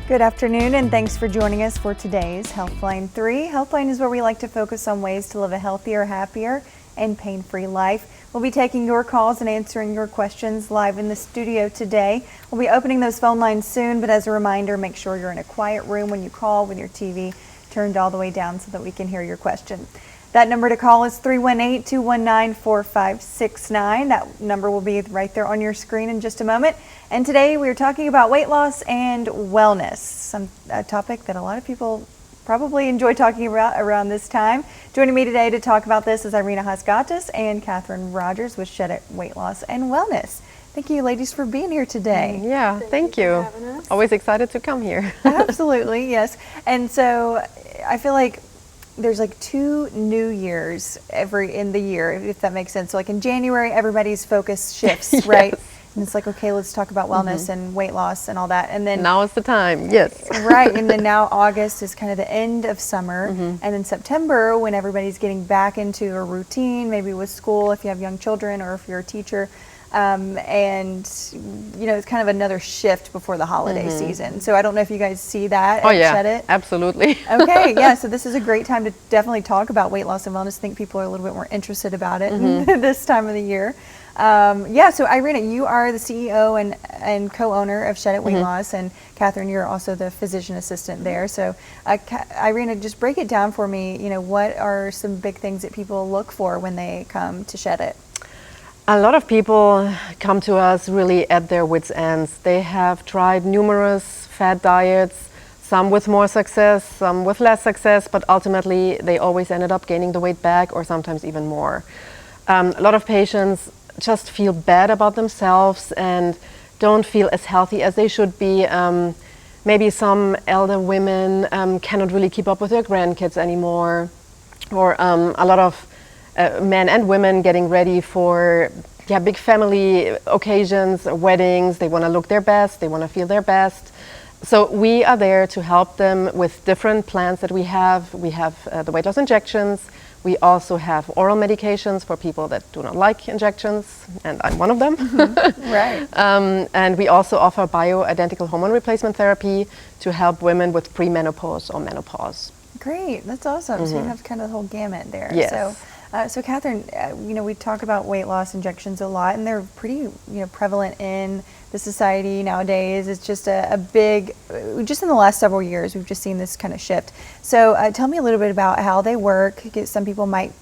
Good afternoon, and thanks for joining us for today's Healthline 3. Healthline is where we like to focus on ways to live a healthier, happier, and pain-free life. We'll be taking your calls and answering your questions live in the studio today. We'll be opening those phone lines soon, but as a reminder, make sure you're in a quiet room when you call with your TV turned all the way down so that we can hear your question. That number to call is 318-219-4569. That number will be right there on your screen in just a moment. And today we are talking about weight loss and wellness, a topic that a lot of people probably enjoy talking about around this time. Joining me today to talk about this is Irina Haskatis and Catherine Rogers with Shed It Weight Loss and Wellness. Thank you, ladies, for being here today. Yeah, thank you. Always excited to come here. Absolutely, yes. And so I feel like there's like 2 New Years in the year, if that makes sense. So like in January, everybody's focus shifts, Yes. right? And it's like, okay, let's talk about wellness and weight loss and all that. And then Now is the time, yes. Right, and then now August is kind of the end of summer. And then September, when everybody's getting back into a routine, maybe with school if you have young children or if you're a teacher. And you know, it's kind of another shift before the holiday season. So I don't know if you guys see that. Oh yeah, Shed It. absolutely. Okay, yeah, so this is a great time to definitely talk about weight loss and wellness. I think people are a little bit more interested about it this time of the yeir. Yeah, so Irina, you are the CEO and co-owner of Shed It Weight Loss, and Catherine, you're also the physician assistant there. So Irina, just break it down for me. You know, what are some big things that people look for when they come to Shed It? A lot of people come to us really at their wits' ends. They have tried numerous fad diets, some with more success, some with less success, but ultimately they always ended up gaining the weight back or sometimes even more. A lot of patients just feel bad about themselves and don't feel as healthy as they should be. Maybe some elder women cannot really keep up with their grandkids anymore, or a lot of men and women getting ready for big family occasions, weddings. They want to look their best, they want to feel their best. So we are there to help them with different plans that we have. We have the weight loss injections. We also have oral medications for people that do not like injections, and I'm one of them. Right. And we also offer bioidentical hormone replacement therapy to help women with premenopause or menopause. Great, that's awesome. So you have kind of the whole gamut there. Yes. So Catherine, you know, we talk about weight loss injections a lot, and they're pretty, prevalent in the society nowadays. It's just a big, just in the last several years, we've just seen this kind of shift. So tell me a little bit about how they work. Some people might,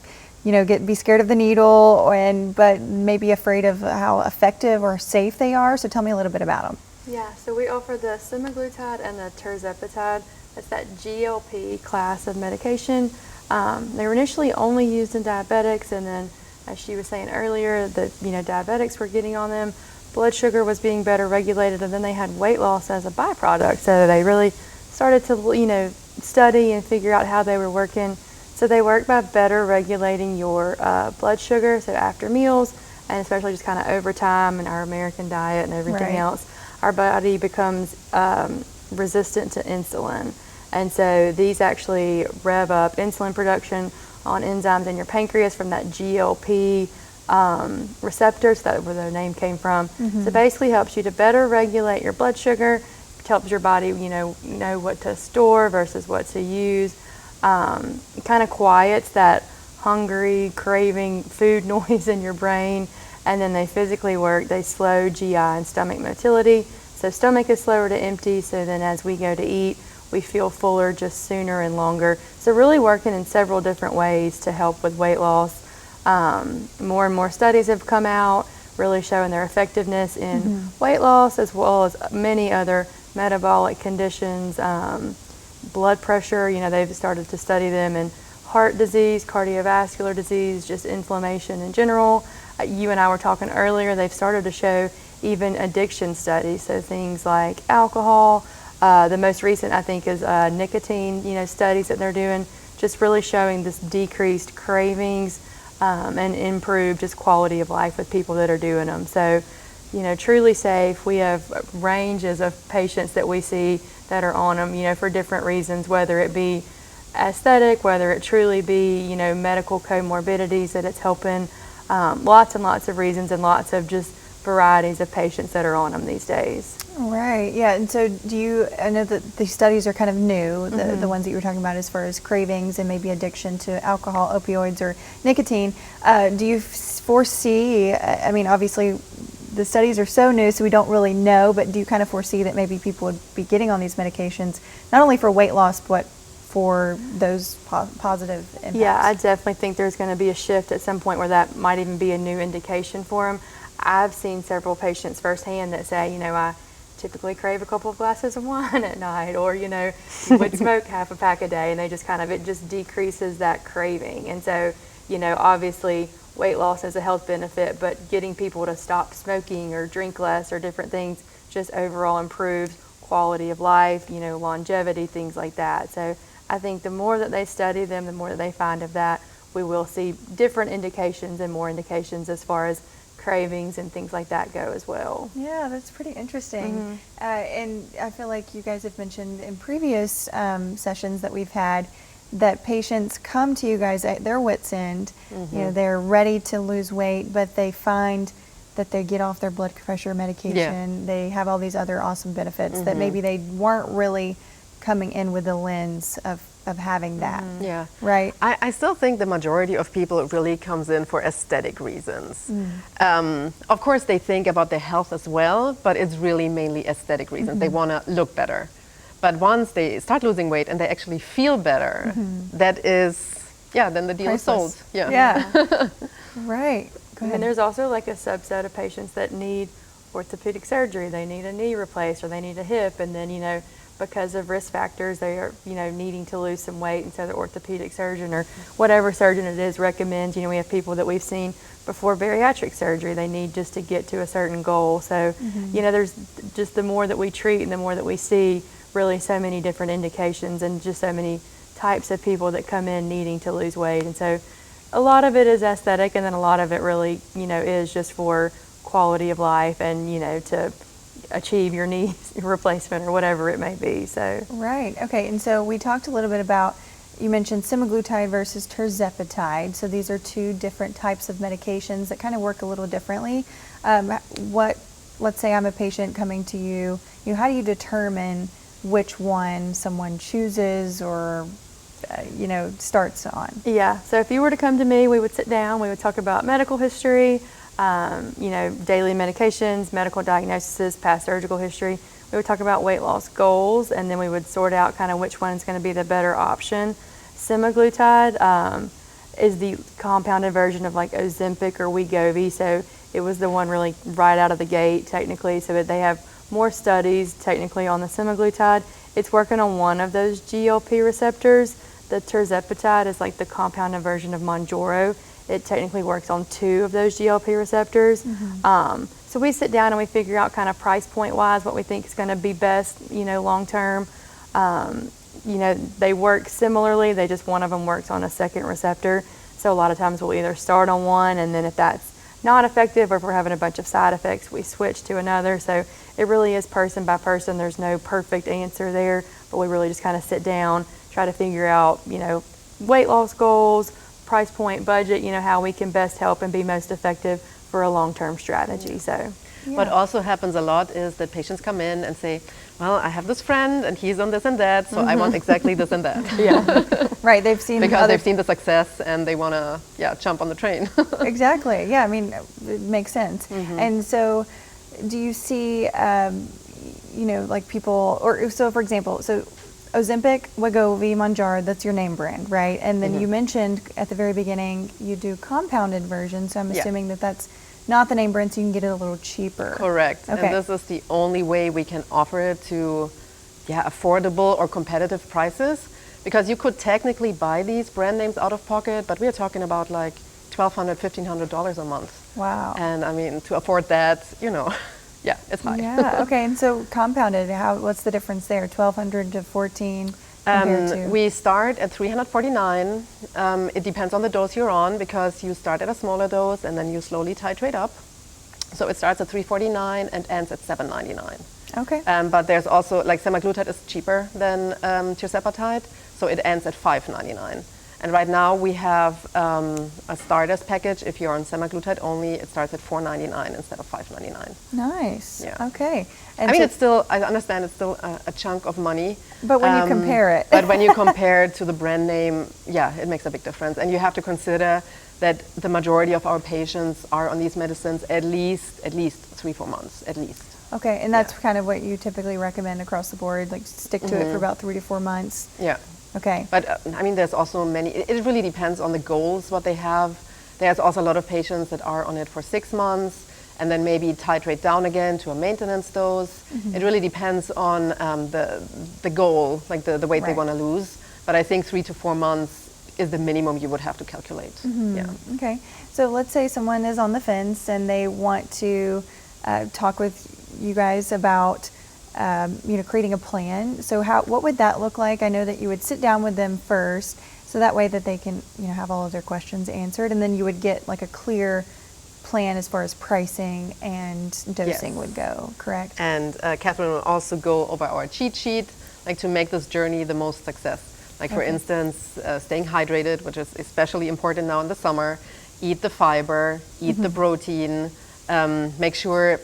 be scared of the needle, but maybe afraid of how effective or safe they are. So tell me a little bit about them. Yeah, so we offer the semaglutide and the tirzepatide. That's that GLP class of medication. They were initially only used in diabetics, and then, as she was saying earlier, that diabetics were getting on them. Blood sugar was being better regulated, and then they had weight loss as a byproduct. So they really started to study and figure out how they were working. So they work by better regulating your blood sugar. So after meals, and especially just kind of over time in our American diet and everything else, our body becomes resistant to insulin. And so these actually rev up insulin production on enzymes in your pancreas from that GLP receptors. That's where the name came from. So basically helps you to better regulate your blood sugar. It helps your body, know what to store versus what to use. Kind of quiets that hungry, craving food noise in your brain. And then they physically work. They slow GI and stomach motility. So stomach is slower to empty. So then as we go to eat, we feel fuller just sooner and longer. So really working in several different ways to help with weight loss. More and more studies have come out really showing their effectiveness in weight loss, as well as many other metabolic conditions, blood pressure. They've started to study them in heart disease, cardiovascular disease, just inflammation in general. You and I were talking earlier, they've started to show even addiction studies, so things like alcohol. The most recent, I think, is nicotine, studies that they're doing, just really showing this decreased cravings and improved just quality of life with people that are doing them. So, truly safe. We have ranges of patients that we see that are on them, for different reasons, whether it be aesthetic, whether it truly be, medical comorbidities that it's helping, lots and lots of reasons and lots of just varieties of patients that are on them these days. Right. Yeah. And so I know that the studies are kind of new, the ones that you were talking about as far as cravings and maybe addiction to alcohol, opioids, or nicotine. Do you foresee, I mean, obviously the studies are so new, so we don't really know, but do you kind of foresee that maybe people would be getting on these medications, not only for weight loss, but for those positive impacts? Yeah, I definitely think there's going to be a shift at some point where that might even be a new indication for them. I've seen several patients firsthand that say, I typically crave a couple of glasses of wine at night, or would smoke half a pack a day, and they just it just decreases that craving. And so obviously weight loss is a health benefit, but getting people to stop smoking or drink less or different things just overall improves quality of life, longevity, things like that. So I think the more that they study them, the more that they find of that, we will see different indications and more indications as far as cravings and things like that go as well. Yeah, that's pretty interesting. And I feel like you guys have mentioned in previous sessions that we've had that patients come to you guys at their wits' end. They're ready to lose weight, but they find that they get off their blood pressure medication. They have all these other awesome benefits that maybe they weren't really coming in with the lens of having that. Yeah. Right? I still think the majority of people really comes in for aesthetic reasons. Of course, they think about their health as well, but it's really mainly aesthetic reasons. They want to look better. But once they start losing weight and they actually feel better, that is, then the deal is sold. Yeah. Right. Go ahead. And there's also like a subset of patients that need orthopedic surgery. They need a knee replaced, or they need a hip, and then, because of risk factors, they are, needing to lose some weight, and so the orthopedic surgeon or whatever surgeon it is recommends. We have people that we've seen before bariatric surgery. They need just to get to a certain goal. So, there's just the more that we treat and the more that we see, really so many different indications and just so many types of people that come in needing to lose weight. And so a lot of it is aesthetic, and then a lot of it really, is just for quality of life and, to achieve your knee replacement or whatever it may be. So right. Okay. And so we talked a little bit about, you mentioned semaglutide versus tirzepatide. So these are two different types of medications that kind of work a little differently. Let's say I'm a patient coming to you, how do you determine which one someone chooses or starts on? Yeah. So if you were to come to me, we would sit down, we would talk about medical history, daily medications, medical diagnoses, past surgical history. We would talk about weight loss goals, and then we would sort out kind of which one is going to be the better option. Semaglutide is the compounded version of like Ozempic or Wegovy, so it was the one really right out of the gate technically, so that they have more studies technically on the semaglutide. It's working on one of those GLP receptors. The tirzepatide is like the compounded version of Mounjaro. It technically works on two of those GLP receptors. So we sit down and we figure out kind of price point wise what we think is going to be best, long term. They work similarly. They just, one of them works on a second receptor. So a lot of times we'll either start on one, and then if that's not effective, or if we're having a bunch of side effects, we switch to another. So it really is person by person. There's no perfect answer there, but we really just kind of sit down, try to figure out, weight loss goals, price point, budget, how we can best help and be most effective for a long-term strategy. So what also happens a lot is that patients come in and say, well, I have this friend and he's on this and that, so I want exactly this and that. Right, they've seen because they've seen the success and they want to jump on the train. Exactly. Yeah, I mean, it makes sense. And so do you see like people, or so for example, Ozempic, Wegovy, Mounjaro, that's your name brand, right? And then you mentioned at the very beginning you do compounded versions, so I'm assuming that that's not the name brand, so you can get it a little cheaper. Correct. Okay. And this is the only way we can offer it to affordable or competitive prices, because you could technically buy these brand names out of pocket, but we are talking about like $1,200, $1,500 a month. Wow. And I mean, to afford that, it's high. Yeah. Okay. And so compounded, what's the difference there? 1,200 to 14. We start at $349. It depends on the dose you're on, because you start at a smaller dose and then you slowly titrate up. So it starts at $349 and ends at $799. Okay. But there's also, like, semaglutide is cheaper than tirzepatide, so it ends at $599. And right now we have a starters package. If you're on semaglutide only, it starts at $4.99 instead of $5.99. Nice. Yeah. Okay. I mean, it's still, I understand it's still a chunk of money. But when you compare it. But when you compare it to the brand name, yeah, it makes a big difference. And you have to consider that the majority of our patients are on these medicines at least 3-4 months, at least. Okay, and that's kind of what you typically recommend across the board, like stick to it for about 3 to 4 months. Yeah. Okay. But I mean, there's also many, it really depends on the goals, what they have. There's also a lot of patients that are on it for 6 months and then maybe titrate down again to a maintenance dose. It really depends on the goal, like the weight they want to lose. But I think 3 to 4 months is the minimum you would have to calculate. Yeah. Okay. So let's say someone is on the fence and they want to talk with you guys about creating a plan. So what would that look like? I know that you would sit down with them first, so that way that they can have all of their questions answered, and then you would get like a clear plan as far as pricing and dosing would go, correct? And Catherine will also go over our cheat sheet, like to make this journey the most success. Like for instance, staying hydrated, which is especially important now in the summer, eat the fiber, eat the protein, make sure,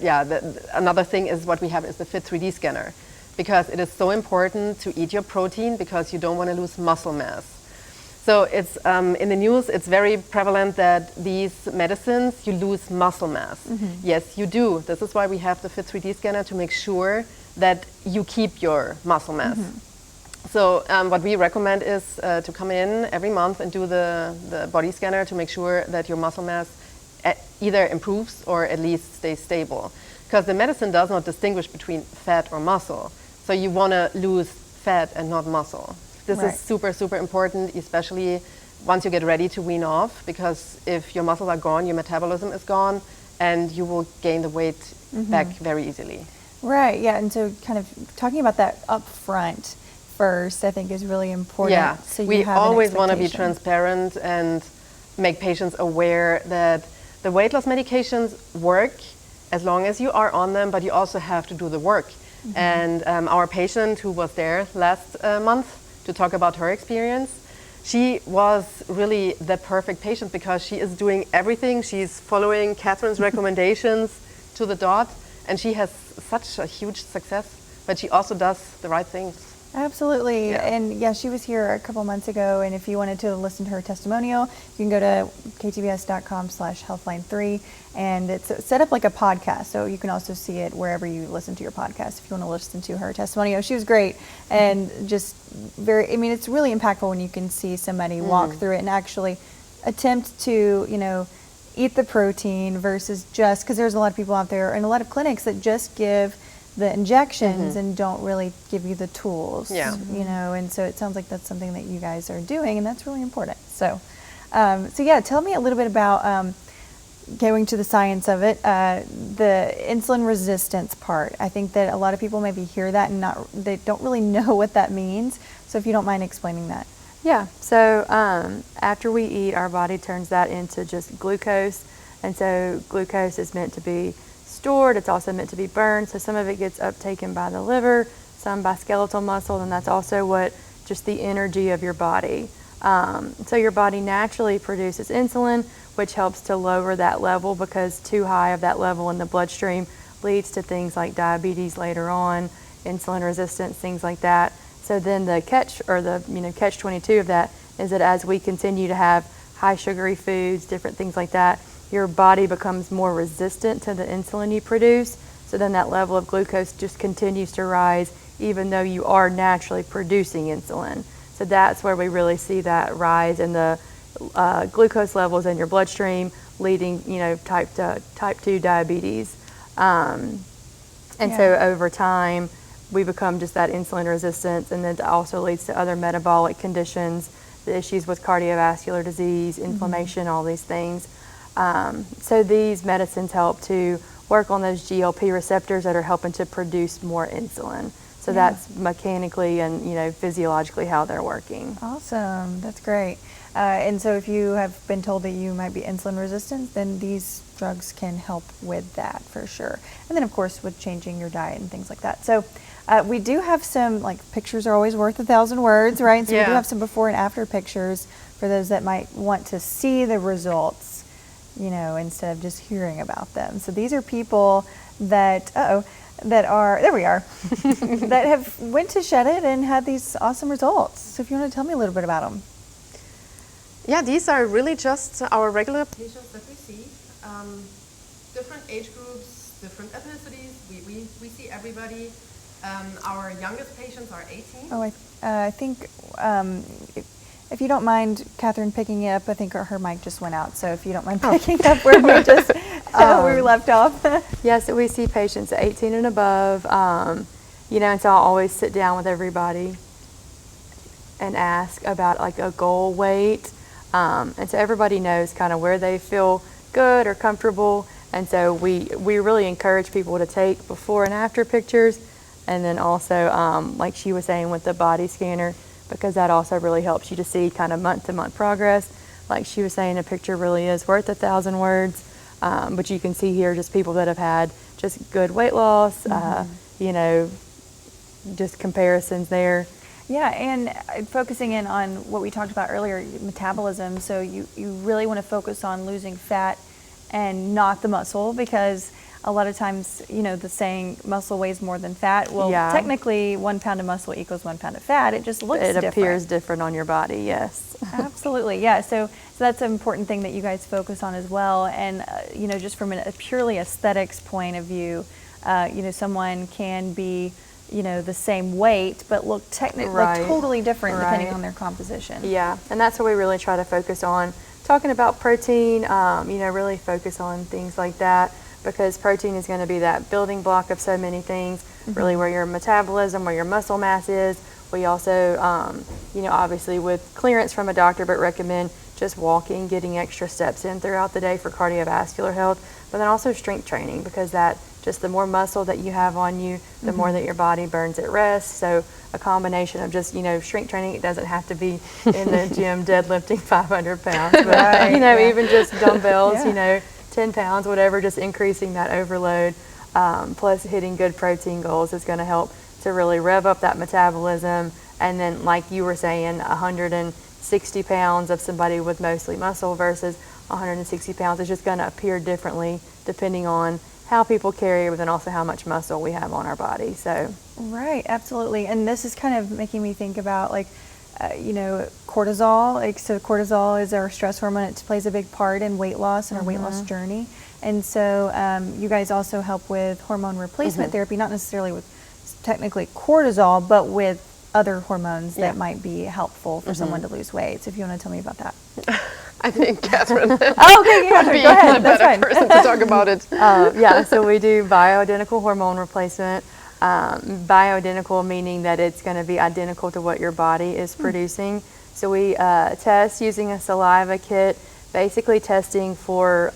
another thing is what we have is the Fit 3D scanner, because it is so important to eat your protein because you don't want to lose muscle mass. So it's in the news, it's very prevalent that these medicines, you lose muscle mass. Yes, you do. This is why we have the Fit 3D scanner, to make sure that you keep your muscle mass. So what we recommend is to come in every month and do the body scanner to make sure that your muscle mass either improves or at least stays stable. Because the medicine does not distinguish between fat or muscle. So you want to lose fat and not muscle. This is super, super important, especially once you get ready to wean off, because if your muscles are gone, your metabolism is gone, and you will gain the weight back very easily. Right, yeah, and so kind of talking about that up front first, I think is really important. Yeah, so we always want to be transparent and make patients aware that the weight loss medications work as long as you are on them, but you also have to do the work. And our patient who was there last month to talk about her experience, she was really the perfect patient because she is doing everything. She's following Catherine's recommendations to the dot, and she has such a huge success, but she also does the right things. Absolutely. Yeah. And she was here a couple months ago, and if you wanted to listen to her testimonial, you can go to ktbs.com/healthline3, and it's set up like a podcast, so you can also see it wherever you listen to your podcast if you want to listen to her testimonial. She was great, and just it's really impactful when you can see somebody walk through it and actually attempt to, eat the protein versus just, because there's a lot of people out there and a lot of clinics that just give the injections and don't really give you the tools, and so it sounds like that's something that you guys are doing, and that's really important. So tell me a little bit about going to the science of it, the insulin resistance part. I think that a lot of people maybe hear that and they don't really know what that means. So if you don't mind explaining that. Yeah, so after we eat, our body turns that into just glucose, and so glucose is meant to be stored. It's also meant to be burned, so some of it gets uptaken by the liver, some by skeletal muscle, and that's also what just the energy of your body. So your body naturally produces insulin, which helps to lower that level, because too high of that level in the bloodstream leads to things like diabetes later on, insulin resistance, things like that. So then the catch-22 of that is that as we continue to have high sugary foods, different things like that, your body becomes more resistant to the insulin you produce. So then that level of glucose just continues to rise, even though you are naturally producing insulin. So that's where we really see that rise in the glucose levels in your bloodstream, leading, type 2 diabetes. So over time, we become just that insulin resistance, and then it also leads to other metabolic conditions, the issues with cardiovascular disease, inflammation, all these things. So these medicines help to work on those GLP receptors that are helping to produce more insulin. So that's mechanically and physiologically how they're working. Awesome, that's great. And so if you have been told that you might be insulin resistant, then these drugs can help with that for sure. And then of course with changing your diet and things like that. So we do have some, pictures are always worth 1,000 words, right? So we do have some before and after pictures for those that might want to see the results, you know, instead of just hearing about them. So these are people that, that are, there we are, that have went to Shed It and had these awesome results. So if you want to tell me a little bit about them. Yeah, these are really just our regular patients that we see. Different age groups, different ethnicities. We see everybody. Our youngest patients are 18. Oh, I think if you don't mind, Catherine, picking it up, I think her mic just went out. So if you don't mind picking up where we just where we left off. Yes, so we see patients 18 and above, you know, and so I'll always sit down with everybody and ask about like a goal weight. And so everybody knows kind of where they feel good or comfortable. And so we really encourage people to take before and after pictures. And then also, like she was saying with the body scanner, because that also really helps you to see kind of month-to-month progress. Like she was saying, a picture really is worth 1,000 words. But you can see here just people that have had just good weight loss, you know, just comparisons there. Yeah, and focusing in on what we talked about earlier, metabolism. So you really want to focus on losing fat and not the muscle, because a lot of times, you know, the saying muscle weighs more than fat. Well, technically 1 pound of muscle equals 1 pound of fat. It just looks different. It appears different on your body, yes. Absolutely, yeah. So that's an important thing that you guys focus on as well. And, you know, just from a purely aesthetics point of view, you know, someone can be, you know, the same weight, but look like totally different depending on their composition. Yeah, and that's what we really try to focus on. Talking about protein, you know, really focus on things like that, because protein is going to be that building block of so many things, really where your metabolism, where your muscle mass is. We also, you know, obviously with clearance from a doctor, but recommend just walking, getting extra steps in throughout the day for cardiovascular health, but then also strength training, because that just the more muscle that you have on you, the more that your body burns at rest. So a combination of just, you know, strength training, it doesn't have to be in the gym deadlifting 500 pounds, but, you know, even just dumbbells, you know, 10 pounds, whatever, just increasing that overload, plus hitting good protein goals is going to help to really rev up that metabolism. And then, like you were saying, 160 pounds of somebody with mostly muscle versus 160 pounds is just going to appear differently depending on how people carry, but then also how much muscle we have on our body. So right, absolutely. And this is kind of making me think about, like, you know, cortisol. Like, so cortisol is our stress hormone. It plays a big part in weight loss and our weight loss journey. And so you guys also help with hormone replacement therapy, not necessarily with technically cortisol, but with other hormones that might be helpful for someone to lose weight. So if you want to tell me about that. I think Catherine okay, yeah, would be go ahead. a better person to talk about it. Yeah, so we do bioidentical hormone replacement. Bioidentical meaning that it's going to be identical to what your body is producing. So we test using a saliva kit, basically testing for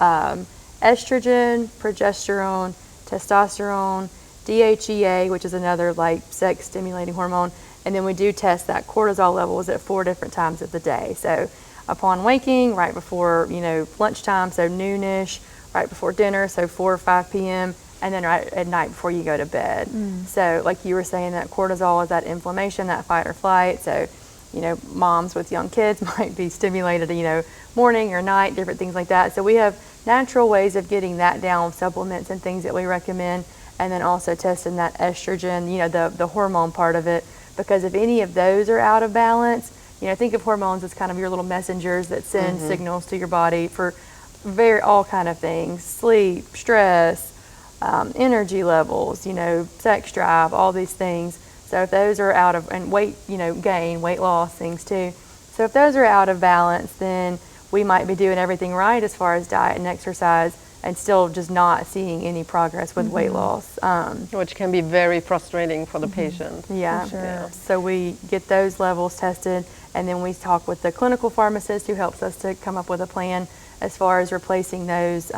estrogen, progesterone, testosterone, DHEA, which is another like sex stimulating hormone, and then we do test that cortisol levels at 4 different times of the day. So upon waking, right before, you know, lunchtime, so noonish, right before dinner, so 4 or 5 p.m., and then right at night before you go to bed. So like you were saying, that cortisol is that inflammation, that fight or flight. So, you know, moms with young kids might be stimulated, you know, morning or night, different things like that. So we have natural ways of getting that down, supplements and things that we recommend, and then also testing that estrogen, you know, the hormone part of it, because if any of those are out of balance, you know, think of hormones as kind of your little messengers that send signals to your body for all kind of things: sleep, stress, energy levels, you know, sex drive, all these things. So if those are out of, and weight, you know, gain, weight loss things too. So if those are out of balance, then we might be doing everything right as far as diet and exercise, and still just not seeing any progress with weight loss. Which can be very frustrating for the patient. Yeah. For sure. Yeah. So we get those levels tested, and then we talk with the clinical pharmacist who helps us to come up with a plan as far as replacing those.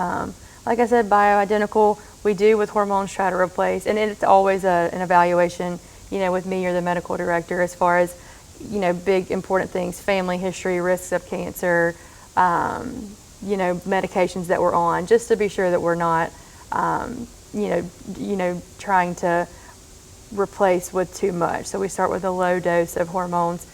Like I said, bioidentical, we do with hormones try to replace, and it's always an evaluation, you know, with me or the medical director as far as, you know, big important things: family history, risks of cancer, you know, medications that we're on, just to be sure that we're not, you know, trying to replace with too much. So we start with a low dose of hormones,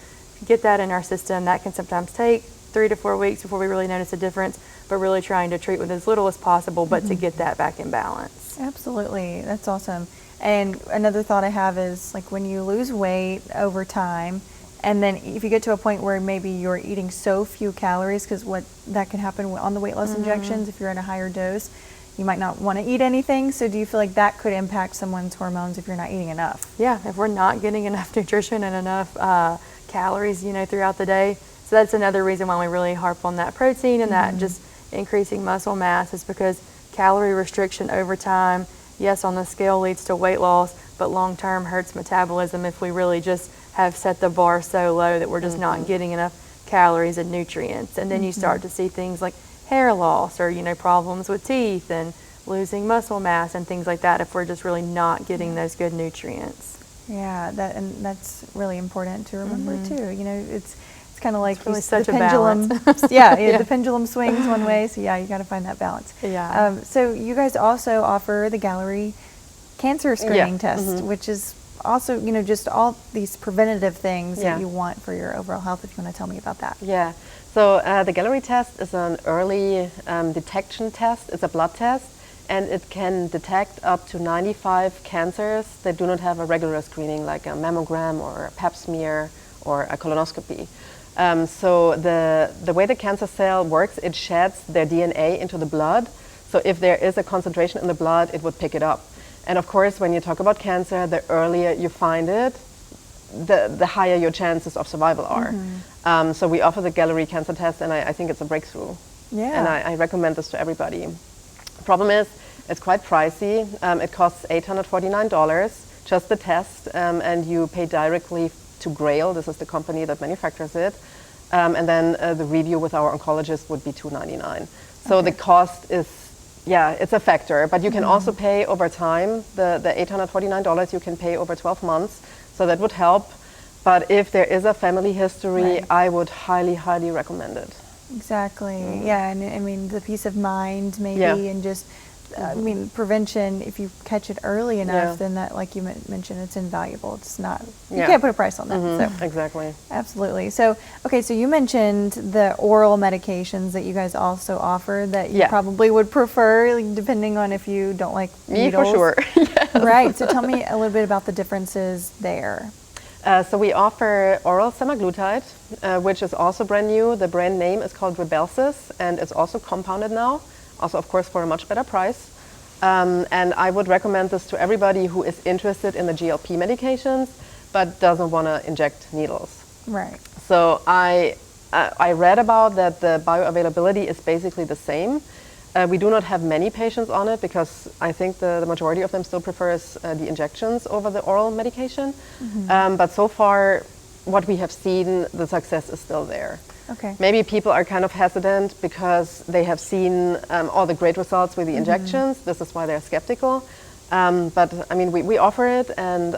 get that in our system. That can sometimes take 3 to 4 weeks before we really notice a difference, but really trying to treat with as little as possible, but to get that back in balance. Absolutely. That's awesome. And another thought I have is like when you lose weight over time, and then if you get to a point where maybe you're eating so few calories, because what that can happen on the weight loss injections, if you're at a higher dose, you might not want to eat anything. So do you feel like that could impact someone's hormones if you're not eating enough? Yeah, if we're not getting enough nutrition and enough calories, throughout the day. So that's another reason why we really harp on that protein and that just increasing muscle mass, is because calorie restriction over time, yes, on the scale leads to weight loss, but long term hurts metabolism if we really just have set the bar so low that we're just not getting enough calories and nutrients. And then you start to see things like hair loss or, problems with teeth and losing muscle mass and things like that if we're just really not getting those good nutrients. Yeah, that's really important to remember too. It's kind of like really the such a pendulum. balance. The pendulum swings one way, so you got to find that balance. Yeah. So you guys also offer the Gallery cancer screening test, which is also, just all these preventative things that you want for your overall health. If you want to tell me about that. Yeah. So the Gallery test is an early detection test. It's a blood test, and it can detect up to 95 cancers that do not have a regular screening, like a mammogram or a pap smear or a colonoscopy. So the way the cancer cell works, it sheds their DNA into the blood. So if there is a concentration in the blood, it would pick it up. And of course, when you talk about cancer, the earlier you find it, the higher your chances of survival are. So we offer the Gallery cancer test, and I think it's a breakthrough. Yeah. And I recommend this to everybody. The problem is, it's quite pricey. It costs $849, just the test, and you pay directly to Grail. This is the company that manufactures it. And then the review with our oncologist would be $299. So the cost is, it's a factor, but you can also pay over time. The $849 you can pay over 12 months, so that would help. But if there is a family history, I would highly, highly recommend it. Exactly. Yeah, and I mean the peace of mind maybe, and just prevention. If you catch it early enough, then that, like you mentioned, it's invaluable. It's not. You can't put a price on that. So Exactly. absolutely. So so you mentioned the oral medications that you guys also offer that you probably would prefer, like, depending on if you don't like needles. Me for sure. Yes. Right. So tell me a little bit about the differences there. So we offer oral semaglutide, which is also brand new. The brand name is called Rybelsus, and it's also compounded now, also of course for a much better price. And I would recommend this to everybody who is interested in the GLP medications, but doesn't want to inject needles. Right. So I read about that the bioavailability is basically the same. We do not have many patients on it because I think the majority of them still prefers the injections over the oral medication. But so far, what we have seen, the success is still there. Okay. Maybe people are kind of hesitant because they have seen all the great results with the injections. This is why they're skeptical. But I mean, we offer it, and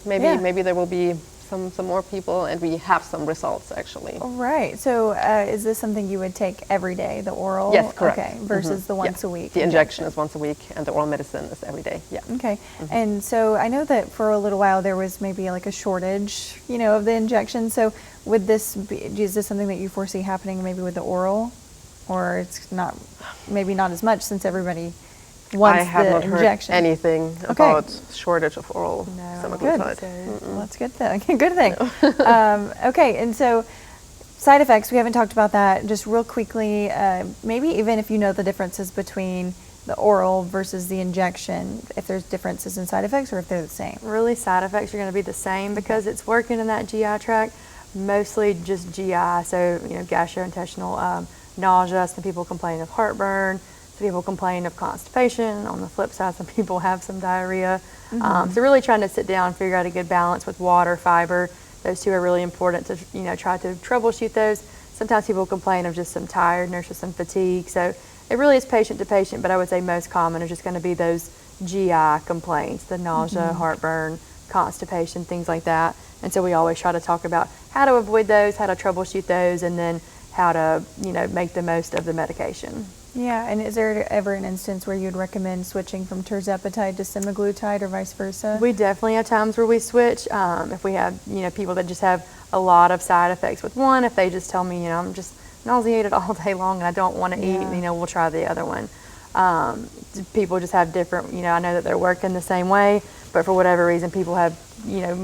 maybe there will be some more people, and we have some results actually. Right. So is this something you would take every day, the oral? Yes, correct. Okay. Versus the once a week? The injection is once a week, and the oral medicine is every day. Yeah. Okay. And so I know that for a little while there was maybe like a shortage, of the injection. So would this be, is this something that you foresee happening maybe with the oral, or it's not, maybe not as much since everybody wants I have the not injection? heard anything about shortage of oral semaglutide. Well, that's a good thing. Good thing. Okay, and so side effects, we haven't talked about that. Just real quickly, maybe even if you know the differences between the oral versus the injection, if there's differences in side effects or if they're the same. Really, side effects are going to be the same because it's working in that GI tract, mostly just GI, so gastrointestinal nausea. Some people complain of heartburn. Some people complain of constipation. On the flip side, some people have some diarrhea. So really trying to sit down and figure out a good balance with water, fiber. Those two are really important to try to troubleshoot those. Sometimes people complain of just some tiredness or some fatigue. So it really is patient to patient, but I would say most common are just going to be those GI complaints, the nausea, heartburn, constipation, things like that. And so we always try to talk about how to avoid those, how to troubleshoot those, and then how to make the most of the medication. Yeah, and is there ever an instance where you'd recommend switching from tirzepatide to semaglutide or vice versa? We definitely have times where we switch. If we have, people that just have a lot of side effects with one, if they just tell me, I'm just nauseated all day long and I don't want to eat, we'll try the other one. People just have different, I know that they're working the same way, but for whatever reason, people have,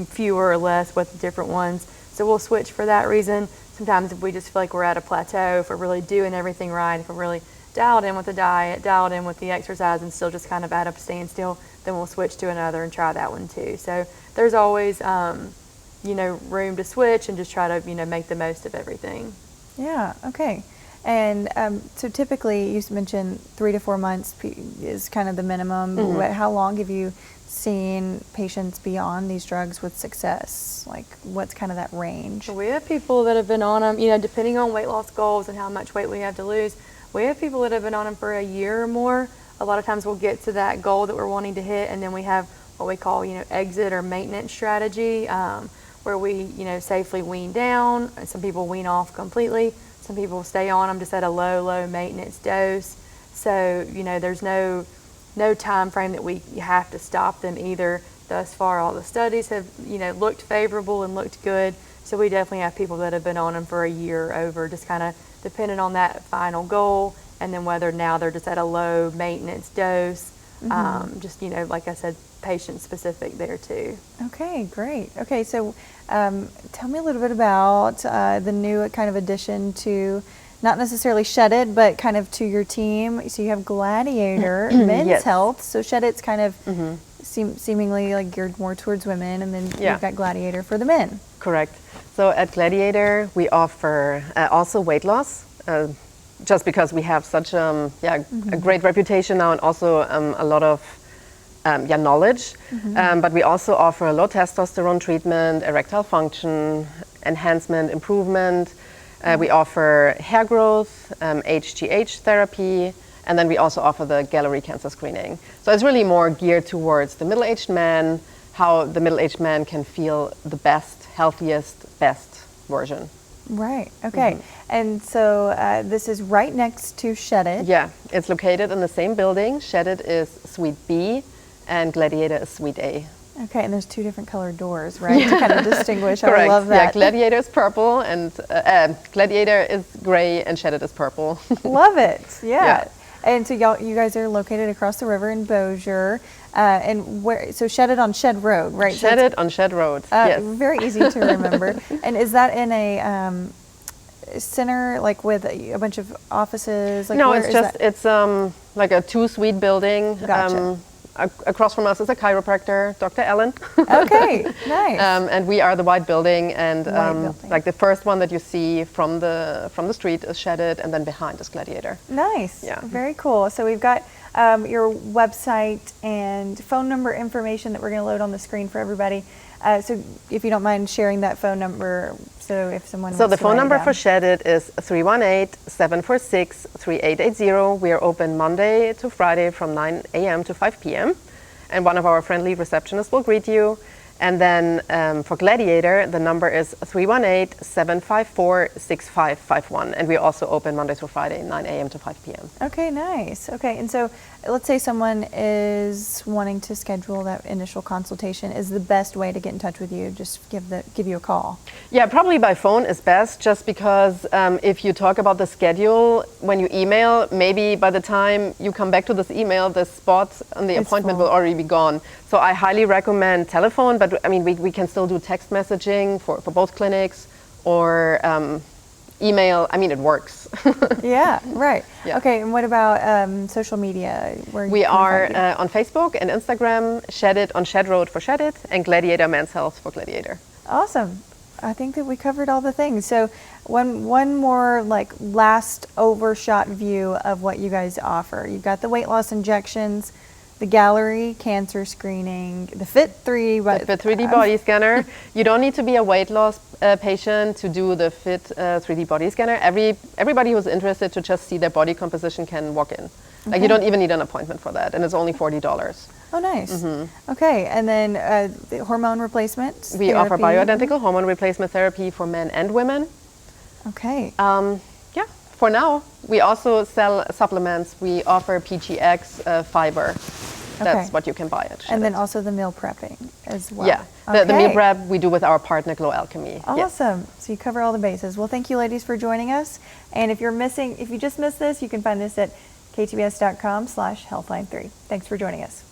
fewer or less with different ones. So we'll switch for that reason. Sometimes if we just feel like we're at a plateau, if we're really doing everything right, if we're really dialed in with the diet, dialed in with the exercise, and still just kind of at a standstill, then we'll switch to another and try that one too. So there's always, room to switch and just try to, make the most of everything. Yeah, okay. And so typically you mentioned 3 to 4 months is kind of the minimum. How long have you seen patients be on these drugs with success? Like what's kind of that range? We have people that have been on them, depending on weight loss goals and how much weight we have to lose. We have people that have been on them for a year or more. A lot of times we'll get to that goal that we're wanting to hit, and then we have what we call, exit or maintenance strategy, where we, safely wean down. Some people wean off completely. Some people stay on them just at a low maintenance dose. So, there's no time frame that we have to stop them either. Thus far, all the studies have, looked favorable and looked good. So we definitely have people that have been on them for a year or over, just kind of depending on that final goal, and then whether now they're just at a low maintenance dose. Just, like I said, patient specific there too. Okay, great. Okay, so tell me a little bit about the new kind of addition to, not necessarily Shed It, but kind of to your team. So you have Gladiator, Men's Health. So Shed It's kind of seemingly like geared more towards women, and then you've got Gladiator for the men. Correct. So at Gladiator, we offer also weight loss, just because we have such a great reputation now, and also a lot of knowledge. But we also offer low testosterone treatment, erectile function, enhancement, improvement. We offer hair growth, HGH therapy, and then we also offer the gallery cancer screening. So it's really more geared towards the middle-aged man, how the middle-aged man can feel the best, healthiest, best version. Right, okay. And so this is right next to Shed It. Yeah, it's located in the same building. Shed It is Suite B, and Gladiator is Suite A. Okay, and there's 2 different colored doors, right, to kind of distinguish. Correct. I love that. Yeah, Gladiator is purple, and Gladiator is gray, and Shed It is purple. Love it, yeah. And so you guys are located across the river in Bossier, and so Shed It on Shed Road, right? Shed It on Shed Road, yes. Very easy to remember. And is that in a center, like with a bunch of offices? Like no, it's like a 2-suite building. Gotcha. Across from us is a chiropractor, Dr. Ellen. Okay, nice. And we are the white building, and building. like the first one that you see from the street is Shed It, and then behind is Gladiator. Nice. Yeah. Very cool. So we've got your website and phone number information that we're going to load on the screen for everybody. So if you don't mind sharing that phone number, so if someone wants to the phone number write it for Shed It is 318-746-3880. We are open Monday to Friday from 9 a.m. to 5 p.m. And one of our friendly receptionists will greet you. And then for Gladiator, the number is 318-754-6551. And we also open Monday through Friday, 9 a.m. to 5 p.m. Okay, nice. Okay, and so let's say someone is wanting to schedule that initial consultation. Is the best way to get in touch with you just give you a call? Yeah, probably by phone is best, just because if you talk about the schedule, when you email, maybe by the time you come back to this email, the spot on the appointment will already be gone. So I highly recommend telephone, but I mean, we can still do text messaging for both clinics, or email. I mean, it works. Yeah, right. Yeah. Okay, and what about social media? We are on Facebook and Instagram, Shed It on Shed Road for Shed It, and Gladiator Men's Health for Gladiator. Awesome. I think that we covered all the things. So one more like last overshot view of what you guys offer. You've got the weight loss injections, the gallery cancer screening, the Fit 3D body scanner. You don't need to be a weight loss patient to do the Fit 3D body scanner. Everybody who's interested to just see their body composition can walk in. Like you don't even need an appointment for that, and it's only $40. Oh, nice. Okay, and then the hormone replacement We offer bioidentical hormone replacement therapy for men and women. Okay. for now, we also sell supplements. We offer PGX fiber. That's Okay. what you can buy at And then Shedit. also the meal prepping as well. Yeah, the meal Okay. prep we do with our partner Glow Alchemy. Yes. Awesome. So you cover all the bases. Well, thank you ladies for joining us. And if you just missed this, you can find this at ktbs.com/healthline3. Thanks for joining us.